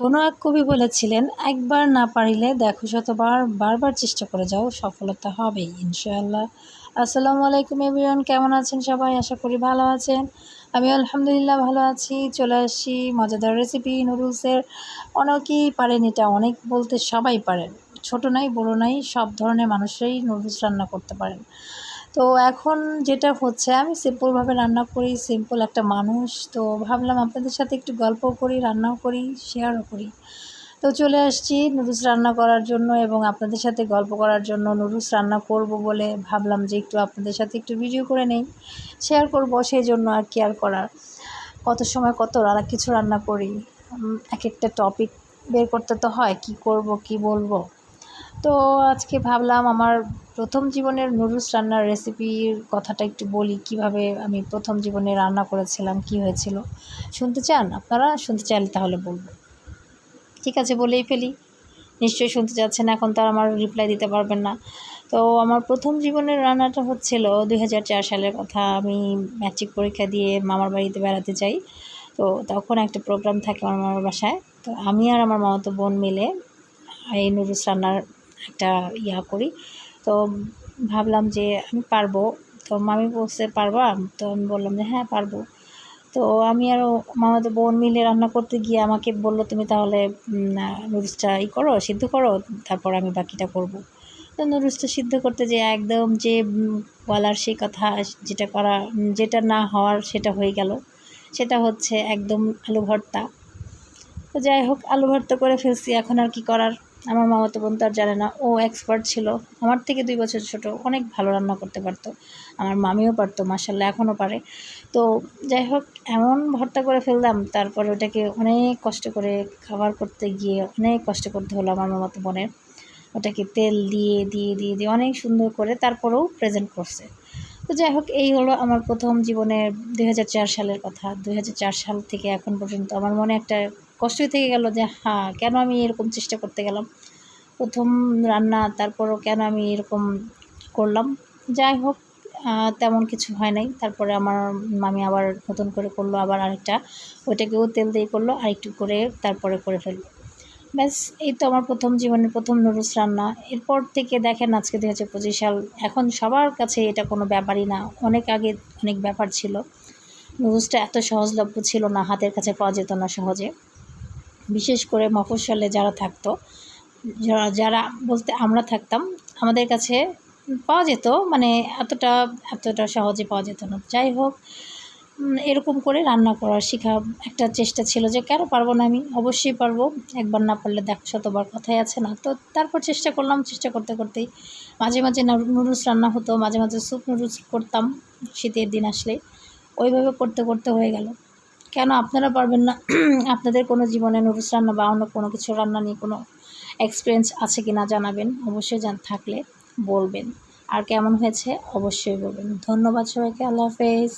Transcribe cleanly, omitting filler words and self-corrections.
কোনো এক কবি বলেছিলেন, একবার না পারিলে দেখো শতবার, বারবার চেষ্টা করে যাও, সফলতা হবেই ইনশাআল্লাহ। আসসালামু আলাইকুম এভরিওয়ান, কেমন আছেন সবাই? আশা করি ভালো আছেন। আমি আলহামদুলিল্লাহ ভালো আছি। চলে আসি মজাদার রেসিপি নুডলসের। অনেকেই পারেন এটা, অনেক বলতে সবাই পারেন, ছোট নাই বড় নাই, সব ধরনের মানুষরাই নুডলস রান্না করতে পারেন। তো এখন যেটা হচ্ছে, আমি সিম্পলভাবে রান্না করি, সিম্পল একটা মানুষ, তো ভাবলাম আপনাদের সাথে একটু গল্প করি, রান্নাও করি, শেয়ারও করি। তো চলে আসছি নুডলস রান্না করার জন্য এবং আপনাদের সাথে গল্প করার জন্য। নুডলস রান্না করব বলে ভাবলাম যে একটু আপনাদের সাথে একটু ভিডিও করে নেই, শেয়ার করব, সেই জন্য আর কি আর করার। কত সময় কত কিছু রান্না করি, এক একটা টপিক বের করতে তো হয়, কি করব কি বলবো। তো আজকে ভাবলাম আমার প্রথম জীবনের নুডলস রান্নার রেসিপির কথাটা একটু বলি, কিভাবে আমি প্রথম জীবনে রান্না করেছিলাম, কি হয়েছিল। শুনতে চান আপনারা? শুনতে চাইলে তাহলে বলবো। ঠিক আছে, বলেই ফেলি। নিশ্চয়ই শুনতে চাচ্ছেন, এখন তো আর আমার রিপ্লাই দিতে পারবেন না। তো আমার প্রথম জীবনের রান্নাটা হচ্ছিল 2004 সালের কথা। আমি ম্যাট্রিক পরীক্ষা দিয়ে মামার বাড়িতে বেড়াতে যাই। তো তখন একটা প্রোগ্রাম থাকে আমার মামার বাসায়। তো আমি আর আমার মামাতো বোন মিলে এই নুডলস রান্নার একটা করি। তো ভাবলাম যে আমি পারবো। তো মামি বলছে, পারবা? তো আমি বললাম যে হ্যাঁ পারবো। তো আমি আর মামাতো বোন মিলে রান্না করতে গিয়ে আমাকে বললো, তুমি তাহলে নুডলসটা করো, সিদ্ধ করো, তারপর আমি বাকিটা করব। তো নুডলসটা সিদ্ধ করতে যে একদম যে বলার সেই কথা, যেটা না হওয়ার সেটা হয়ে গেল। সেটা হচ্ছে একদম আলু ভর্তা। তো যাই হোক, আলু ভর্তা করে ফেলছি, এখন আর কি করার। আমার মামাতো বোন তো আর জানে না, ও এক্সপার্ট ছিল, আমার থেকে 2 বছর ছোট, অনেক ভালো রান্না করতে পারতো। আমার মামিও পারতো, মাশাআল্লাহ এখনও পারে। তো যাই হোক, এমন ভর্তা করে ফেললাম, তারপরে ওটাকে অনেক কষ্ট করে খাবার করতে গিয়ে অনেক কষ্ট করতে হলো আমার মামাতো বোনের। ওটাকে তেল দিয়ে দিয়ে দিয়ে দিয়ে অনেক সুন্দর করে তারপরেও প্রেজেন্ট করছে। তো যাই হোক, এই হলো আমার প্রথম জীবনের 2004 সালের কথা। 2004 সাল থেকে এখন পর্যন্ত আমার মনে একটা কষ্টই থেকে গেল যে কেন আমি এরকম চেষ্টা করতে গেলাম প্রথম রান্না, তারপরও কেন আমি এরকম করলাম। যাই হোক, তেমন কিছু হয় নাই। তারপরে আমার মামি আবার নতুন করে করলো, আবার আরেকটা, ওইটাকেও তেল দিয়ে করলো, আরেকটু করে তারপরে করে ফেললো। ব্যাস, এই তো আমার প্রথম জীবনের প্রথম নুডলস রান্না। এরপর থেকে দেখেন আজকে 2025 সাল, এখন সবার কাছে এটা কোনো ব্যাপারই না। অনেক আগে অনেক ব্যাপার ছিল। নুডলসটা এত সহজলভ্য ছিল না, হাতের কাছে পাওয়া যেত না সহজে। বিশেষ করে মফস্বলে যারা থাকতো, যারা বলতে আমরা থাকতাম, আমাদের কাছে পাওয়া যেত, মানে এতটা সহজে পাওয়া যেত না। যাই হোক, এরকম করে রান্না করার শেখা একটা চেষ্টা ছিল যে কেন পারবো না, আমি অবশ্যই পারবো। একবার না পারলে দেখো শতবার, কথাই আছে না? তো তারপর চেষ্টা করলাম, চেষ্টা করতে করতেই মাঝে মাঝে নুডলস রান্না হতো, মাঝে মাঝে স্যুপ নুডলস করতাম শীতের দিন আসলে। ওইভাবে করতে করতে হয়ে গেল। কেন আপনারা পারবেন না? আপনাদের কোনো জীবনে নুডলস রান্না বা অন্য কোনো কিছু রান্না নিয়ে কোনো এক্সপিরিয়েন্স আছে কি না জানাবেন, অবশ্যই থাকলে বলবেন। আর কেমন হয়েছে অবশ্যই বলবেন। ধন্যবাদ সবাইকে, আল্লাহ হাফেজ।